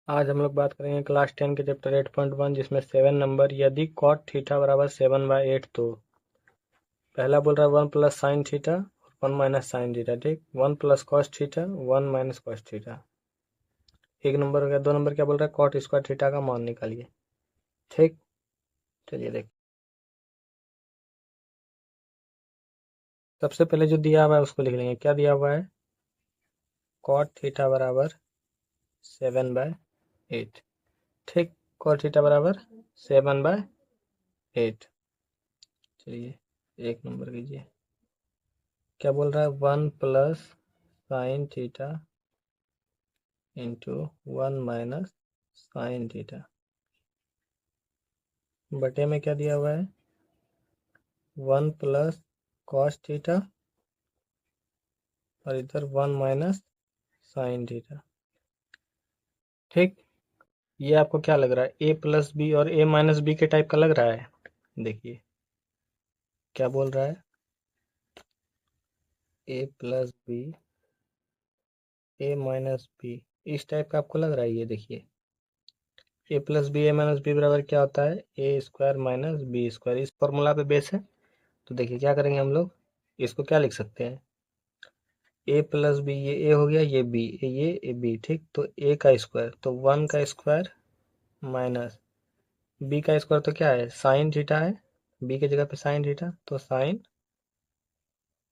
आज हम लोग बात करेंगे क्लास 10 के चैप्टर 8.1 जिसमें 7 नंबर यदि cot थीटा बराबर 7/8 तो पहला बोल रहा है 1 प्लस साइन थीटा और 1 माइनस साइन थीटा। ठीक, 1 plus cos theta 1 minus cos theta. एक नंबर हो गया। 2 नंबर क्या बोल रहा है कॉट स्क्वायर थीटा का मान निकालिए। ठीक, चलिए देख। सबसे पहले जो दिया हुआ है उसको लिख लेंगे। क्या दिया हुआ है? कॉट थीटा बराबर 7/8। ठीक, कॉट थीटा बराबर 7/8। चलिए एक नंबर कीजिए। क्या बोल रहा है 1 plus sine theta into 1 minus sine theta बटे में क्या दिया हुआ है 1 प्लस कॉस थीटा और इधर 1 माइनस साइन थीटा। ठीक, ये आपको क्या लग रहा है ए प्लस बी और ए माइनस बी के टाइप का लग रहा है? देखिए क्या बोल रहा है ए प्लस बी ए माइनस बी, इस टाइप का आपको लग रहा है। ये देखिए ए प्लस बी ए माइनस बी बराबर क्या होता है ए स्क्वायर माइनस बी स्क्वायर। इस फॉर्मूला पे बेस है। तो देखिए क्या करेंगे हम लोग, इसको क्या लिख सकते हैं ए प्लस बी, ये ए हो गया, ये बी, ये ए बी। ठीक, तो ए का स्क्वायर तो 1 का स्क्वायर माइनस बी का स्क्वायर तो क्या है साइन थीटा है, बी की जगह पे साइन थीटा, तो साइन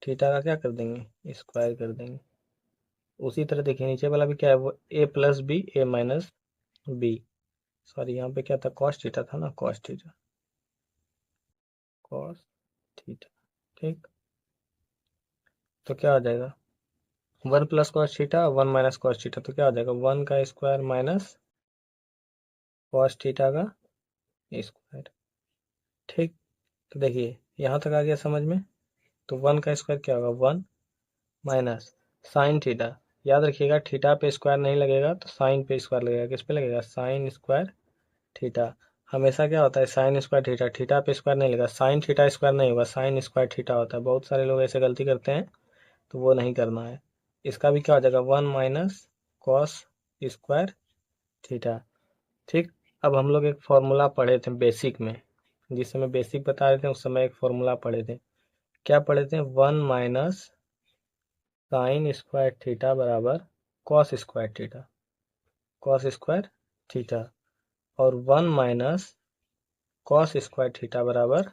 थीटा का क्या कर देंगे स्क्वायर कर देंगे। उसी तरह देखिए नीचे वाला भी क्या है वो ए प्लस बी ए माइनस बी, सॉरी यहाँ पे क्या था कॉस थीटा था ना, कॉस थीटा कॉस थीटा। ठीक, तो क्या आ जाएगा 1 plus cos theta 1 minus cos theta, तो क्या आ जाएगा 1 का स्क्वायर माइनस कॉस थीटा का स्क्वायर। ठीक, तो देखिए यहाँ तक आ गया समझ में। तो 1 का स्क्वायर क्या होगा 1 माइनस साइन थीटा। याद रखिएगा थीटा पे स्क्वायर नहीं लगेगा तो साइन पे स्क्वायर लगेगा। किस पे लगेगा साइन स्क्वायर थीटा। हमेशा क्या होता है साइन स्क्वायर थीटा, थीटा पे स्क्वायर नहीं लगेगा, साइन थीटा स्क्वायर नहीं होगा, साइन स्क्वायर थीटा होता है। बहुत सारे लोग ऐसे गलती करते हैं, तो वो नहीं करना है। इसका भी क्या हो जाएगा 1 माइनस कॉस स्क्वायर थीटा। ठीक, अब हम लोग एक फॉर्मूला पढ़े थे बेसिक में, जिस समय बेसिक बता रहे थे उस समय एक फॉर्मूला पढ़े थे। क्या पढ़े थे 1 माइनस साइन स्क्वायर थीटा बराबर cos square theta, cos square theta, और 1 माइनस कॉस स्क्वायर थीटा बराबर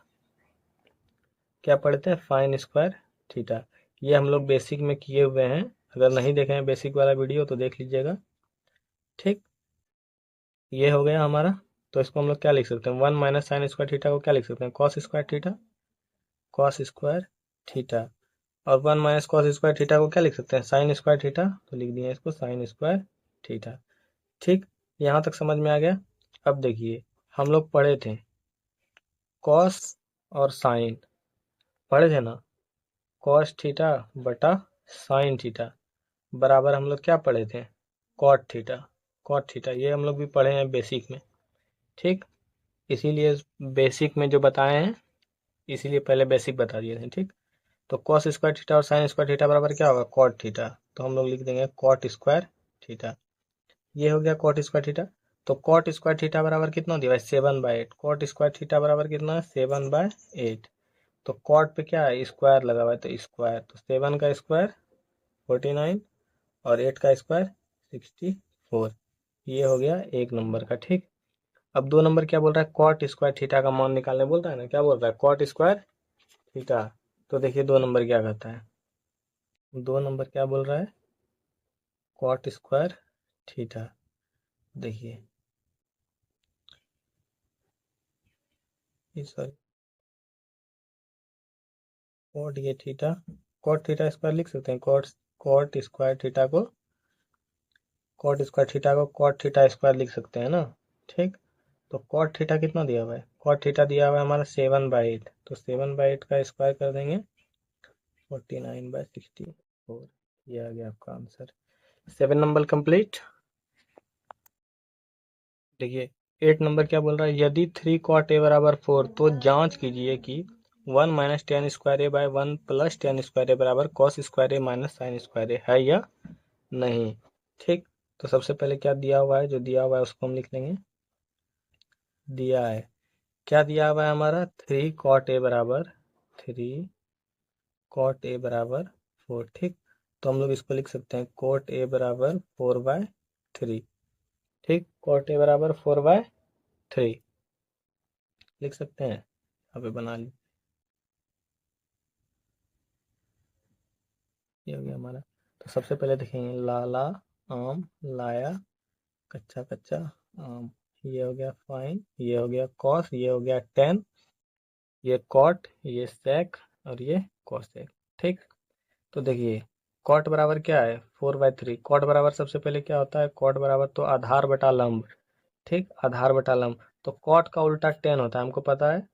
क्या पढ़ते हैं फाइन स्क्वायर थीटा। ये हम लोग बेसिक में किए हुए हैं। अगर नहीं देखे हैं बेसिक वाला वीडियो तो देख लीजिएगा। ठीक, ये हो गया हमारा। तो इसको हम लोग क्या लिख सकते हैं 1 माइनस साइन स्क्वायर थीटा को क्या लिख सकते हैं cos square theta, cos square theta, और 1 माइनस कॉस स्क्वायर थीटा को क्या लिख सकते हैं साइन स्क्वायर थीटा, तो लिख दिए इसको साइन स्क्वायर थीटा। ठीक, यहाँ तक समझ में आ गया। अब देखिए हम लोग पढ़े थे कॉस और साइन, पढ़े थे ना, कॉस थीटा बटा साइन थीटा बराबर हम लोग क्या पढ़े थे कॉट थीटा, कॉट थीटा। ये हम लोग भी पढ़े हैं बेसिक में। ठीक, इसीलिए बेसिक में जो बताए हैं इसीलिए पहले बेसिक बता दिए थे। ठीक, तो कॉस स्क्वायर थीटा और साइन स्क्वायर थीटा बराबर क्या होगा कॉट थीटा, तो हम लोग लिख देंगे कॉट स्क्वायर थीटा। ये हो गया कॉट स्क्वायर थीटा। तो कॉट स्क्वायर थीटा बराबर कितना दिया है 7/8। कॉट स्क्वायर थीटा बराबर कितना है 7/8। तो कॉट पे क्या है स्क्वायर लगा हुआ है तो स्क्वायर, तो 7 का स्क्वायर 49 और 8 का स्क्वायर 64। ये हो गया एक नंबर का। ठीक, अब 2 नंबर क्या बोल रहा है कॉट स्क्वायर थीटा का मान निकालने बोल रहा है ना। क्या बोल रहा है कॉट स्क्वायर थीटा। तो देखिए 2 नंबर क्या कहता है, 2 नंबर क्या बोल रहा है कॉट स्क्वायर थीटा। देखिए सॉरी कॉट ये थीटा, कॉट थीटा स्क्वायर लिख सकते हैं कॉट, कॉट स्क्वायर थीटा को, कॉट स्क्वायर थीटा को कॉट थीटा स्क्वायर लिख सकते हैं ना। ठीक, तो कॉट थीटा कितना दिया हुआ है कॉट थीटा दिया हुआ है हमारा 7/8, तो 7/8 का स्क्वायर कर देंगे 49/64। ये आ गया आपका आंसर। 7 number complete. देखिए 8 नंबर क्या बोल रहा है यदि 3 कॉट ए बराबर 4 तो जांच कीजिए कि 1 माइनस टेन स्क्वायर ए बाय 1 प्लस टेन स्क्वायर ए बराबर कॉस स्क्वायर ए माइनस साइन स्क्वायर ए है या नहीं। ठीक, तो सबसे पहले क्या दिया हुआ है, जो दिया हुआ है उसको हम लिख लेंगे। दिया है, क्या दिया हुआ है हमारा, 3 cot a बराबर 4। ठीक, तो हम लोग इसको लिख सकते हैं cot a बराबर 4/3। ठीक, cot a बराबर 4/3 लिख सकते हैं, यहाँ पे बना ली। ये हो गया हमारा। तो सबसे पहले देखेंगे, लाला आम लाया कच्चा कच्चा आम। ये हो गया फाइन, ये हो गया कॉस, ये हो गया टेन, ये कॉट, ये सेक और ये कॉसेक। ठीक, तो देखिए कॉट बराबर क्या है, 4/3। कॉट बराबर सबसे पहले क्या होता है, कॉट बराबर तो आधार बटा लंब। ठीक, आधार बटा लंब, तो कॉट का उल्टा टेन होता है, हमको पता है।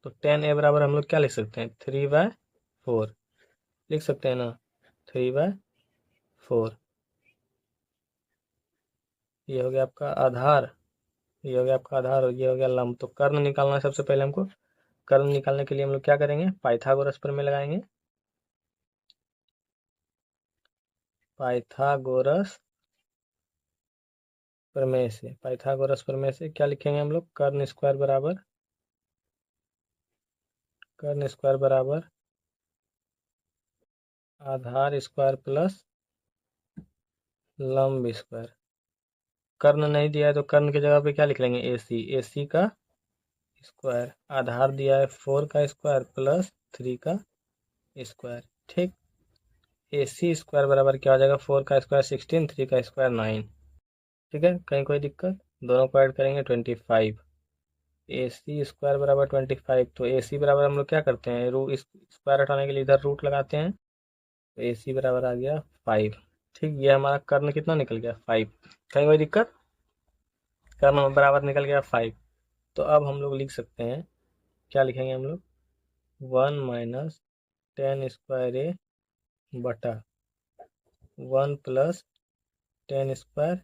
तो टेन ए बराबर हम लोग क्या लिख सकते हैं, 3/4 लिख सकते हैं ना, 3/4। ये हो गया आपका आधार, ये हो गया आपका आधार और ये हो गया लंब। तो कर्ण निकालना है सबसे पहले हमको। कर्ण निकालने के लिए हम लोग क्या करेंगे, पाइथागोरस प्रमेय लगाएंगे। पाइथागोरस प्रमेय से क्या लिखेंगे हम लोग, कर्ण स्क्वायर बराबर आधार स्क्वायर प्लस लंब स्क्वायर। कर्ण नहीं दिया है तो कर्ण की जगह पे क्या लिख लेंगे, ए सी का स्क्वायर। आधार दिया है 4 का स्क्वायर प्लस 3 का स्क्वायर। ठीक, ए सी स्क्वायर बराबर क्या हो जाएगा, 4 का स्क्वायर 16, 3 का स्क्वायर 9। ठीक है, कहीं कोई दिक्कत, दोनों को ऐड करेंगे 25। ए सी स्क्वायर बराबर 25। तो ए सी बराबर हम लोग क्या करते हैं, स्क्वायर हटाने के लिए इधर रूट लगाते हैं। तो ए सी बराबर आ गया 5। ठीक, ये हमारा कर्ण कितना निकल गया, 5। कहीं कोई दिक्कत, कर्ण बराबर निकल गया 5। तो अब हम लोग लिख सकते हैं, क्या लिखेंगे हम लोग, 1 - tan² ए बटा 1 + tan²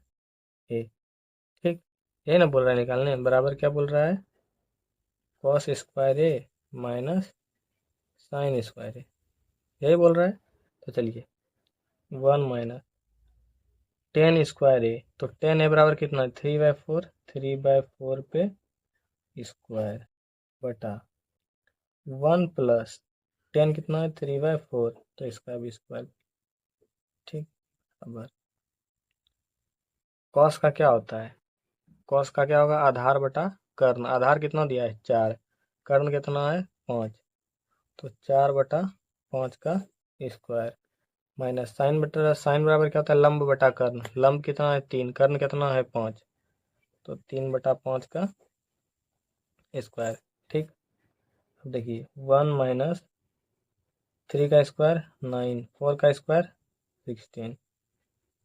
ए। ठीक, ये ना बोल रहा है निकालने, बराबर क्या बोल रहा है, cos² ए माइनस sin² ए, यही बोल रहा है। तो चलिए 1 - tan² ए, तो tan ए बराबर कितना है, 3/4। 3/4 पे स्क्वायर बटा 1 + कितना है, 3/4, तो इसका भी स्क्वायर। ठीक, अब कॉस का क्या होता है, कॉस का क्या होगा, आधार बटा कर्ण। आधार कितना दिया है, 4, कर्ण कितना है, 5, तो 4/5 का स्क्वायर माइनस साइन बराबर क्या होता है, लंब बटा कर्ण। लंब कितना है, 3, कर्ण कितना है, 5, तो 3/5 का स्क्वायर। ठीक, अब देखिए 1 - 3 का स्क्वायर 9, 4 का स्क्वायर 16।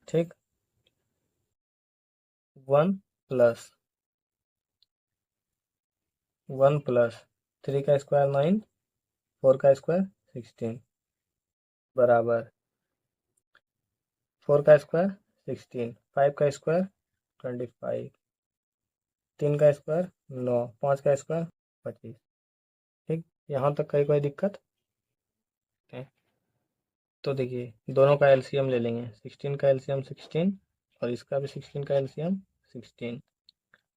ठीक, 1 + 3 का स्क्वायर 9, 4 का स्क्वायर 16 बराबर 4 का स्क्वायर 16, 5 का स्क्वायर 25, 3 का स्क्वायर 9, 5 का स्क्वायर 25। ठीक, यहाँ तक कहीं कोई दिक्कत है। तो देखिए दोनों का एलसीएम ले लेंगे, 16 का एलसीएम 16 और इसका भी 16 का एलसीएम 16।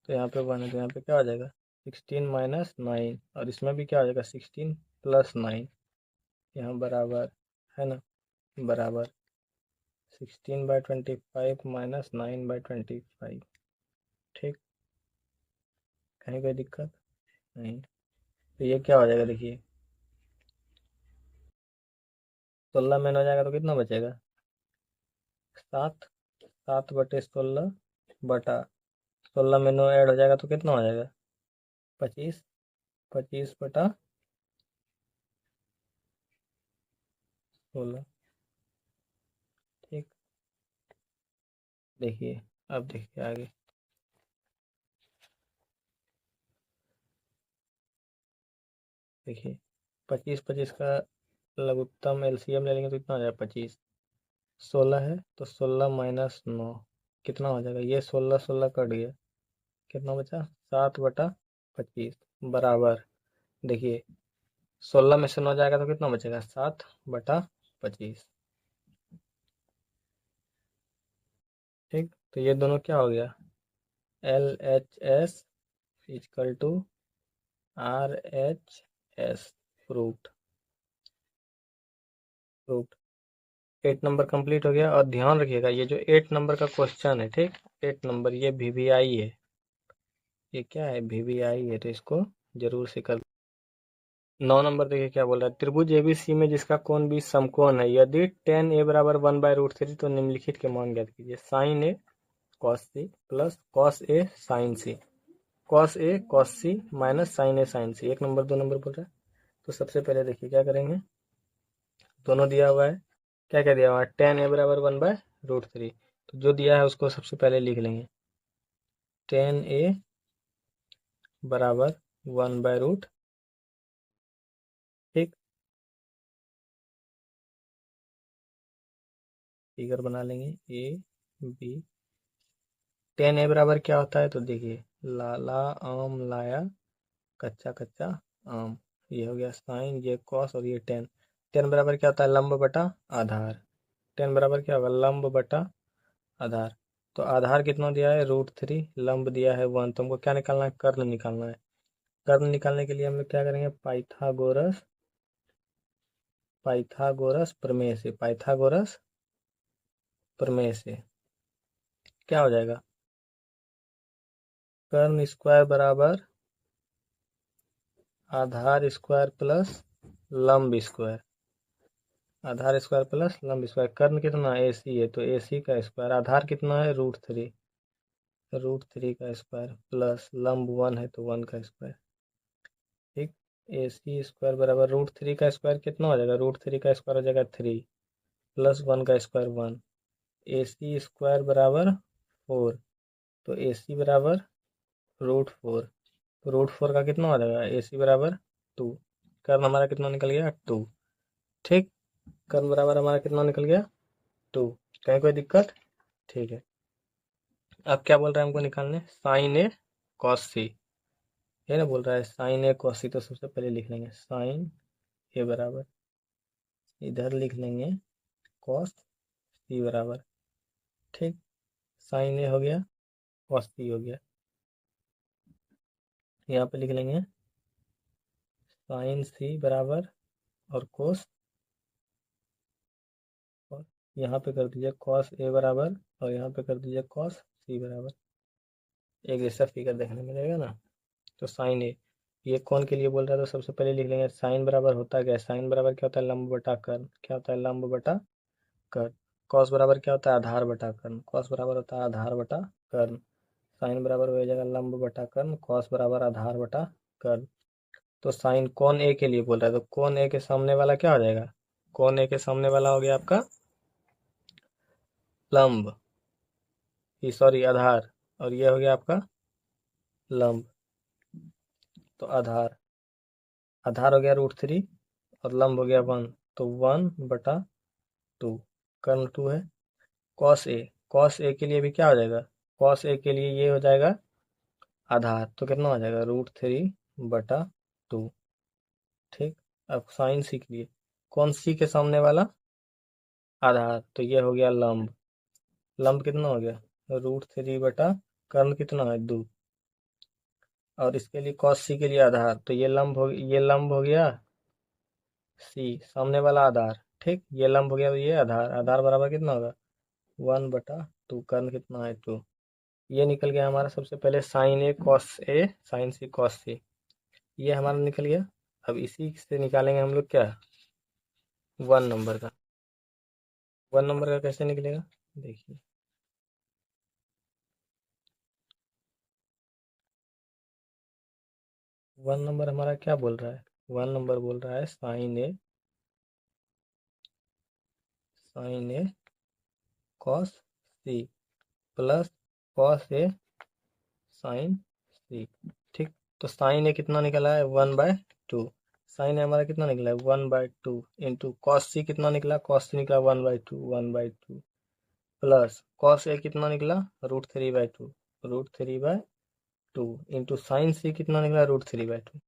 तो यहाँ पे 1 है, तो यहाँ पे क्या हो जाएगा, 16 - 9, और इसमें भी क्या हो जाएगा, 16 + 9, यहाँ बराबर है ना, बराबर 16/25 - 9/25। ठीक, कहीं कोई दिक्कत नहीं। तो ये क्या हो जाएगा, देखिए 16 में हो जाएगा तो कितना बचेगा, 7। 7/16 बटा 16 में 9 ऐड हो जाएगा तो कितना हो जाएगा, 25। 25/16। ठीक, देखिए अब देखिए आगे, देखिए 25 का लघुत्तम एलसीएम ले लेंगे तो कितना हो जाएगा, 25। 16 है तो 16 - 9 कितना हो जाएगा, ये 16 16 कट गया, कितना बचा, 7/25 बराबर, देखिए 16 में से 9 जाएगा तो कितना बचेगा, 7/25। ठीक, तो ये दोनों क्या हो गया, LHS equal to RHS, proof. Proof 8 number complete हो गया। और ध्यान रखिएगा ये जो 8 नंबर का क्वेश्चन है, ठीक, 8 नंबर ये VVI है, ये क्या है, VVI है, तो इसको जरूर से कर। 9 नंबर देखिए क्या बोल रहा है, त्रिभुज ABC में जिसका कोण भी समकोण है, यदि tan A बराबर 1/√3 तो निम्नलिखित के मान ज्ञात कीजिए। Sine A cos C plus cos A sin C, cos A cos C minus sine A sin C। 1 number 2 number बोल रहा है। तो सबसे पहले देखिए क्या करेंगे, दोनों दिया हुआ है, क्या क्या दिया हुआ है, tan A बराबर 1/√3, तो जो दिया है उसको सबसे पहले लिख लेंगे, tan A बराबर 1/√, ठीक, फिगर बना लेंगे AB। tan A बराबर क्या होता है, तो देखिए लाला आम लाया कच्चा कच्चा आम, ये हो गया साइन, ये कॉस और ये टेन। टेन बराबर क्या होता है, लंब बटा आधार। टेन बराबर क्या होगा, लंब बटा आधार। तो आधार कितना दिया है, √3, लंब दिया है 1, तो हमको क्या निकालना है, कर्ण निकालना है। कर्ण निकालने के लिए हम लोग क्या करेंगे, पाइथागोरस, पाइथागोरस प्रमेय से, पाइथागोरस प्रमेय से क्या हो जाएगा, कर्ण स्क्वायर बराबर आधार स्क्वायर प्लस लंब स्क्वायर, आधार स्क्वायर प्लस लंब स्क्वायर। कर्ण कितना, AC है तो AC का स्क्वायर, आधार कितना है, √3, √3 का स्क्वायर प्लस लंब 1 है तो 1 का स्क्वायर, ठीक। AC स्क्वायर बराबर √3 का स्क्वायर कितना हो जाएगा, √3 का स्क्वायर हो जाएगा 3 प्लस 1 का स्क्वायर 1। AC स्क्वायर बराबर 4, तो AC बराबर √4, तो √4 का कितना हो जाएगा, AC बराबर 2। कर्ण हमारा कितना निकल गया, 2, ठीक। कर्ण बराबर हमारा कितना निकल गया, 2। कहीं कोई दिक्कत, ठीक है। अब क्या बोल रहा है हमको निकालने, साइन ए कॉस सी, ये ना बोल रहा है साइन ए कॉस सी, तो सबसे पहले लिख लेंगे साइन ए बराबर, इधर लिख लेंगे कॉस सी बराबर, ठीक। साइन ए हो गया, कॉस सी हो गया, यहाँ पे लिख लेंगे साइन सी बराबर और कोस, और यहाँ पे कर दीजिए कॉस ए बराबर, और यहाँ पे कर दीजिए कॉस सी बराबर, एक जैसा फिगर देखने मिलेगा ना। तो साइन ए, ये कौन के लिए बोल रहा है, तो सबसे पहले लिख लेंगे साइन बराबर होता क्या है, साइन बराबर क्या होता है, लंब बटा कर्ण, क्या होता है, लंब बटा कर्ण। कॉस बराबर क्या होता है, आधार बटा कर्ण, कॉस बराबर होता है आधार बटा कर्ण। साइन बराबर हो जाएगा लंब बटा कर्ण, कॉस बराबर आधार बटा कर्ण। तो साइन कौन ए के लिए बोल रहा है, तो कौन ए के सामने वाला क्या हो जाएगा, कौन ए के सामने वाला हो गया आपका लंब, ये सॉरी आधार, और ये हो गया आपका लंब, तो आधार, आधार हो गया √3 और लंब हो गया 1, तो 1/2, कर्ण 2 है। कॉस ए, कॉस ए के लिए भी क्या हो जाएगा, कॉस ए के लिए ये हो जाएगा आधार, तो कितना हो जाएगा, √3/2, ठीक। अब साइन सी के लिए, कौन सी के सामने वाला, आधार, तो ये हो गया लंब, लंब कितना हो गया, √3 कर्ण कितना है 2, और इसके लिए कॉस सी के लिए आधार, तो ये लंब हो, ये लंब हो गया सी, सामने वाला आधार, ठीक, ये लंब हो गया, ये आधार, आधार बराबर कितना होगा, 1/2, कर्ण कितना है 2। ये निकल गया हमारा सबसे पहले sign A cos A, sign C cos सी, ये हमारा निकल गया। अब इसी से निकालेंगे हम लोग क्या, 1 नंबर का। 1 नंबर का कैसे निकलेगा, देखिए 1 नंबर हमारा क्या बोल रहा है, 1 नंबर बोल रहा है sign A cos C plus cos A sign सी, ठीक। तो साइन ए कितना निकला है, 1/2, साइन ए हमारा कितना निकला है, 1/2 इंटू कॉस सी कितना निकला, कॉस सी निकला 1/2, 1/2 प्लस कॉस ए कितना निकला, √3/2, √3/2 इंटू साइन सी कितना निकला, √3/2,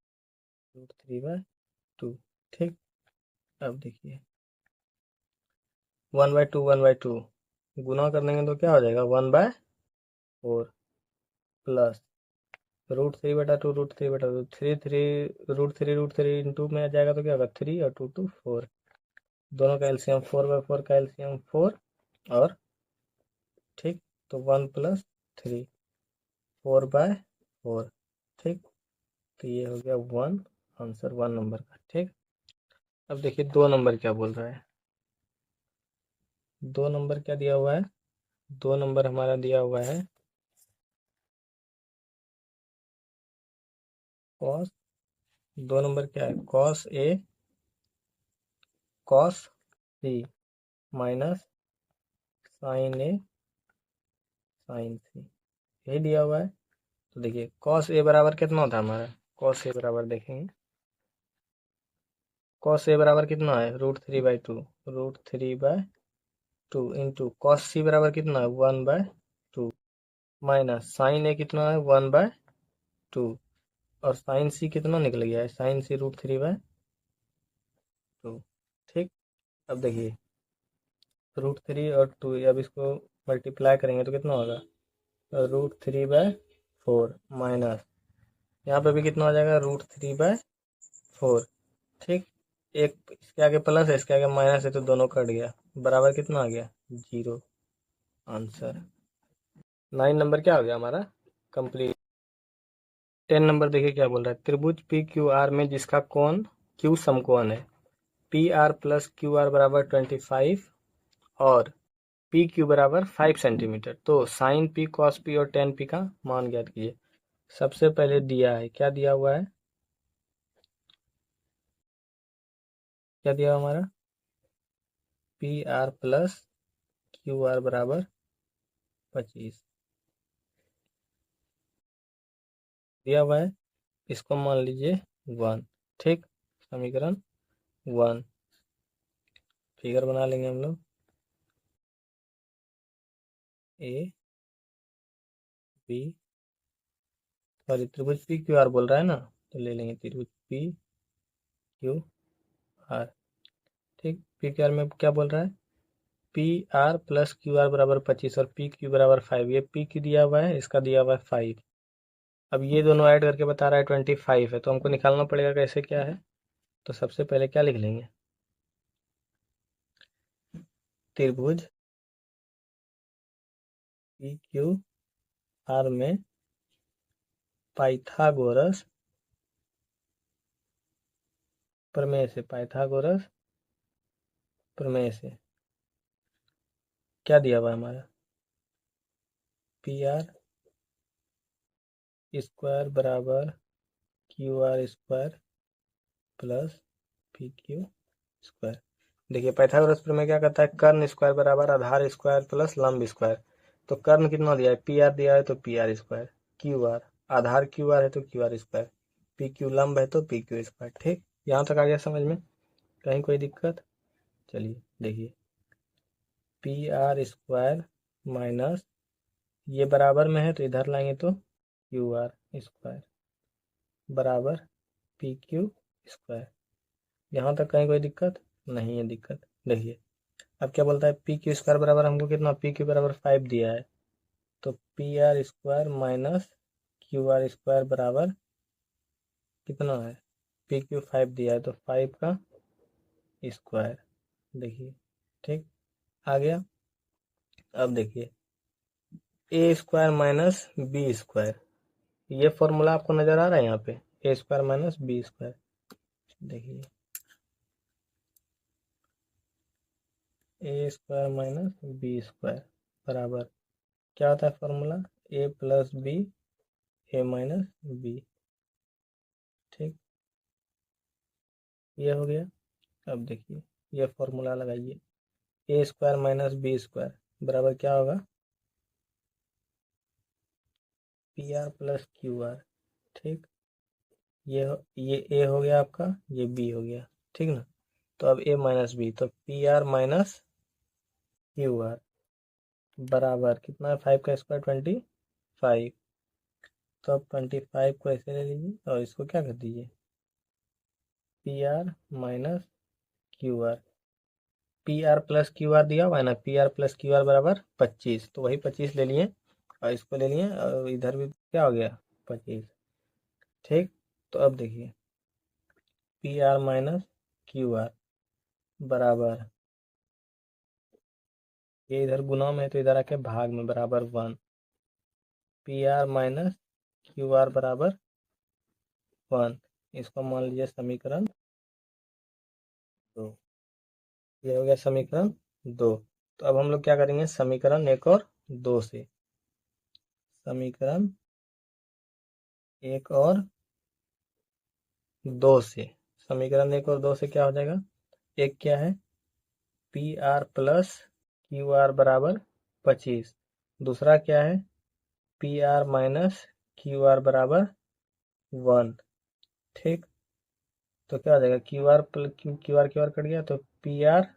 √3/2, ठीक। अब देखिए 1/2, 1/2 गुना कर देंगे तो क्या हो जाएगा 1/4 प्लस √3/2 √3/2 3 इंटू में आ जाएगा तो क्या होगा 3 और 2 4, दोनों का एलसीएम 4/4 का एलसीएम 4 और ठीक, तो 1 + 3 4/4 ठीक, तो ये हो गया 1 आंसर 1 नंबर का। ठीक, अब देखिए 2 नंबर क्या बोल रहा है। 2 नंबर क्या दिया हुआ है, 2 नंबर हमारा दिया हुआ है कॉस, 2 नंबर क्या है cos C minus sin A sin C, यही दिया हुआ है। तो देखिए cos A बराबर कितना होता है हमारा, cos A बराबर देखेंगे, cos A बराबर कितना है √3/2 इंटू cos C बराबर कितना है 1/2 माइनस sin A कितना है 1/2 और sin C कितना निकल गया है, sin C √3/2 ठीक। अब देखिए √3 और 2, अब इसको मल्टीप्लाई करेंगे तो कितना होगा √3/4 माइनस यहाँ पे भी कितना हो जाएगा √3/4 ठीक। एक इसके आगे प्लस है, इसके आगे माइनस है, तो दोनों कट गया, बराबर कितना आ गया 0 आंसर। 9 नंबर क्या हो गया हमारा कंप्लीट। 10 नंबर देखिए क्या बोल रहा है, त्रिभुज पी क्यू आर में जिसका कोण क्यू समकोण है, P R plus Q R बराबर 25 और पी क्यू बराबर 5 सेंटीमीटर, तो साइन पी कॉस पी और टेन पी का मान ज्ञात कीजिए। सबसे पहले दिया है, क्या दिया हुआ है, क्या दिया हुआ हमारा P R plus Q R बराबर 25 दिया हुआ है, इसको मान लीजिए 1 ठीक, समीकरण 1 फिगर बना लेंगे हम लोग, ए बी सॉरी त्रिभुज पी क्यू आर बोल रहा है ना, तो ले लेंगे त्रिभुज पी क्यू आर ठीक। पी क्यू आर में क्या बोल रहा है, P R plus Q R बराबर 25 और पी क्यू बराबर 5, ये पी क्यू दिया हुआ है, इसका दिया हुआ है 5। अब ये दोनों ऐड करके बता रहा है 25 है, तो हमको निकालना पड़ेगा कैसे क्या है। तो सबसे पहले क्या लिख लेंगे, त्रिभुज पी क्यू आर में पाइथागोरस प्रमेय से, पाइथागोरस प्रमेय से क्या दिया हुआ है हमारा पी आर स्क्वायर बराबर Q R square plus P Q square. देखिए पाइथागोरस प्रमेय क्या कहता है, कर्ण स्क्वायर बराबर आधार स्क्वायर प्लस लंब स्क्वायर, तो कर्ण कितना दिया है पी आर दिया है तो P R square, Q R आधार क्यू आर है तो Q R square, P Q लंब है तो पी क्यू स्क्वायर ठीक। यहाँ तक आ गया समझ में, कहीं कोई दिक्कत। चलिए देखिए पी आर स्क्वायर माइनस ये बराबर में है तो इधर लाएंगे तो क्यू आर स्क्वायर बराबर पी क्यू स्क्वायर। यहाँ तक कहीं कोई दिक्कत नहीं है, दिक्कत देखिए अब क्या बोलता है पी क्यू स्क्वायर बराबर हमको कितना, पी क्यू बराबर 5 दिया है, तो P R square minus Q R square बराबर कितना है, पी क्यू 5 दिया है तो 5 का स्क्वायर देखिए ठीक आ गया। अब देखिए ए स्क्वायर माइनस बी स्क्वायर, ये फॉर्मूला आपको नजर आ रहा है यहाँ पे, ए स्क्वायर माइनस बी स्क्वायर देखिए ए स्क्वायर माइनस बी स्क्वायर बराबर क्या होता है फॉर्मूला, ए प्लस बी ए माइनस बी ठीक, ये हो गया। अब देखिए ये फॉर्मूला लगाइए, ए स्क्वायर माइनस बी स्क्वायर बराबर क्या होगा P R plus Q R ठीक, ये ए हो गया आपका, ये बी हो गया ठीक ना। तो अब ए माइनस बी, तो P are minus Q R बराबर कितना है 5 का स्क्वायर 25, तो अब 25 को ऐसे ले लीजिए और इसको क्या कर दीजिए P R minus Q R, P R plus Q R दिया हुआ है ना, P R plus Q R बराबर 25, तो वही 25 ले लिए और इसको ले लिए और इधर भी क्या हो गया 25। ठीक, तो अब देखिए P R minus Q R बराबर, ये इधर गुना में है तो इधर आके भाग में, बराबर 1। P R minus Q R बराबर 1, इसको मान लीजिए समीकरण 2। ये हो गया समीकरण 2। तो अब हम लोग क्या करेंगे, समीकरण 1 और 2 से, समीकरण 1 और 2 से, समीकरण 1 और 2 से क्या हो जाएगा, एक क्या है P R plus Q R बराबर 25, दूसरा क्या है P R minus Q R बराबर 1। ठीक, तो क्या हो जाएगा Q R plus Q R cut गया, तो पी आर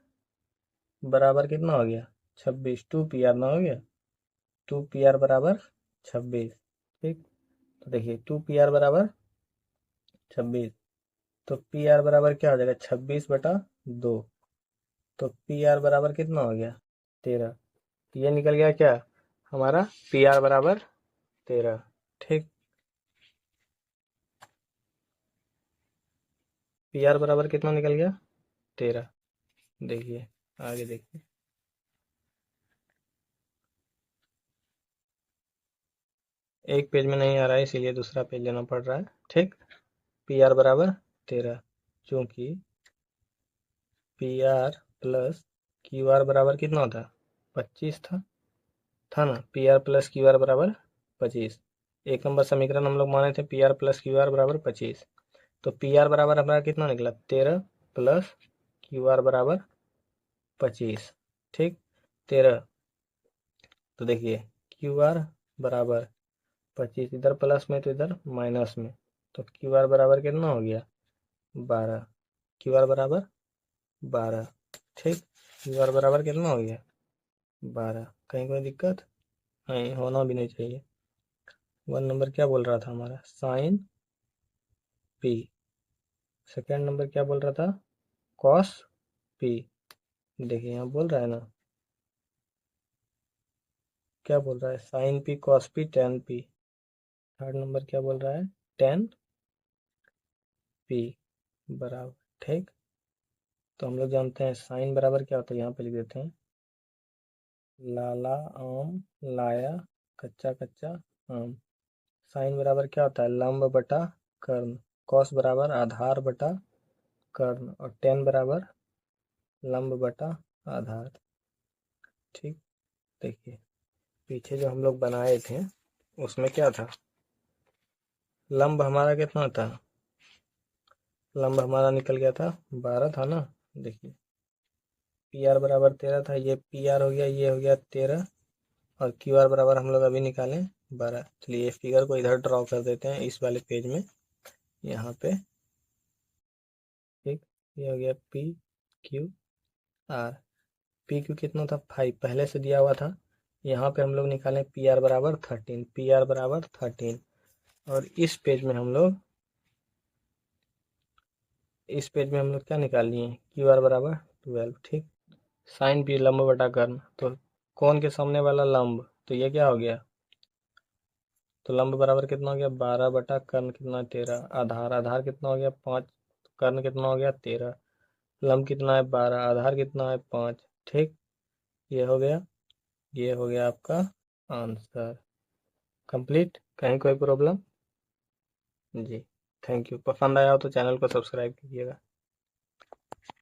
बराबर कितना हो गया 26, 2 पी आर ना हो गया, 2 पी आर बराबर 26। ठीक, तो देखिए 2 पी आर बराबर 26, तो पी आर बराबर क्या हो जाएगा 26/2, तो पी आर बराबर कितना हो गया 13। ये निकल गया क्या हमारा पी आर बराबर 13। ठीक, पी आर बराबर कितना निकल गया 13। देखिए आगे देखिए, एक पेज में नहीं आ रहा है इसीलिए दूसरा पेज लेना पड़ रहा है। ठीक, पी आर बराबर 13, चूंकि P R plus Q R बराबर कितना था 25 था ना, P R plus Q R बराबर 25। एक नंबर समीकरण हम लोग माने थे P R plus Q R बराबर 25, तो पी आर बराबर हमारा कितना निकला 13 प्लस क्यू आर बराबर 25। ठीक, 13, तो देखिए क्यू आर बराबर 25, इधर प्लस में तो इधर माइनस में, तो क्यू आर बराबर कितना हो गया 12, क्यू आर बराबर 12। ठीक, क्यू आर बराबर कितना हो गया 12। कहीं कोई दिक्कत नहीं, होना भी नहीं चाहिए। 1 नंबर क्या बोल रहा था हमारा साइन पी, सेकेंड नंबर क्या बोल रहा था कॉस पी। देखिए यहाँ बोल रहा है ना, क्या बोल रहा है sine P cos P tan P. Third number क्या बोल रहा है टेन पी बराबर। ठीक, तो हम लोग जानते हैं साइन बराबर क्या होता है, यहाँ पे लिख देते हैं लाला आम लाया कच्चा कच्चा आम। साइन बराबर क्या होता है लंब बटा कर्ण, कॉस बराबर आधार बटा कर्ण, और टेन बराबर लंब बटा आधार। ठीक, देखिए पीछे जो हम लोग बनाए थे उसमें क्या था, लंब हमारा कितना था, लंब हमारा निकल गया था 12 था ना। देखिए पी आर बराबर 13 था, ये पी आर हो गया, ये हो गया 13, और क्यू आर बराबर हम लोग अभी निकालें 12। चलिए इस फिगर को इधर ड्रॉ कर देते हैं इस वाले पेज में, यहाँ पे। ठीक, ये हो गया P Q R, P Q कितना था 5 पहले से दिया हुआ था, यहाँ पे हम लोग निकालें पी आर बराबर 13, पी आर बराबर 13, और इस पेज में हम लोग क्या निकाल लिए क्यू आर बराबर 12। ठीक, साइन पी लंब बटा कर्ण, तो कौन के सामने वाला लंब, तो ये क्या हो गया, तो लंब बराबर कितना हो गया 12 बटा कर्ण कितना 13, आधार आधार कितना हो गया 5, कर्ण कितना हो गया 13, लंब कितना है 12, आधार कितना है 5। ठीक, ये हो गया, ये हो गया आपका आंसर कंप्लीट। कहीं कोई प्रॉब्लम जी, थैंक यू। पसंद आया हो तो चैनल को सब्सक्राइब कीजिएगा।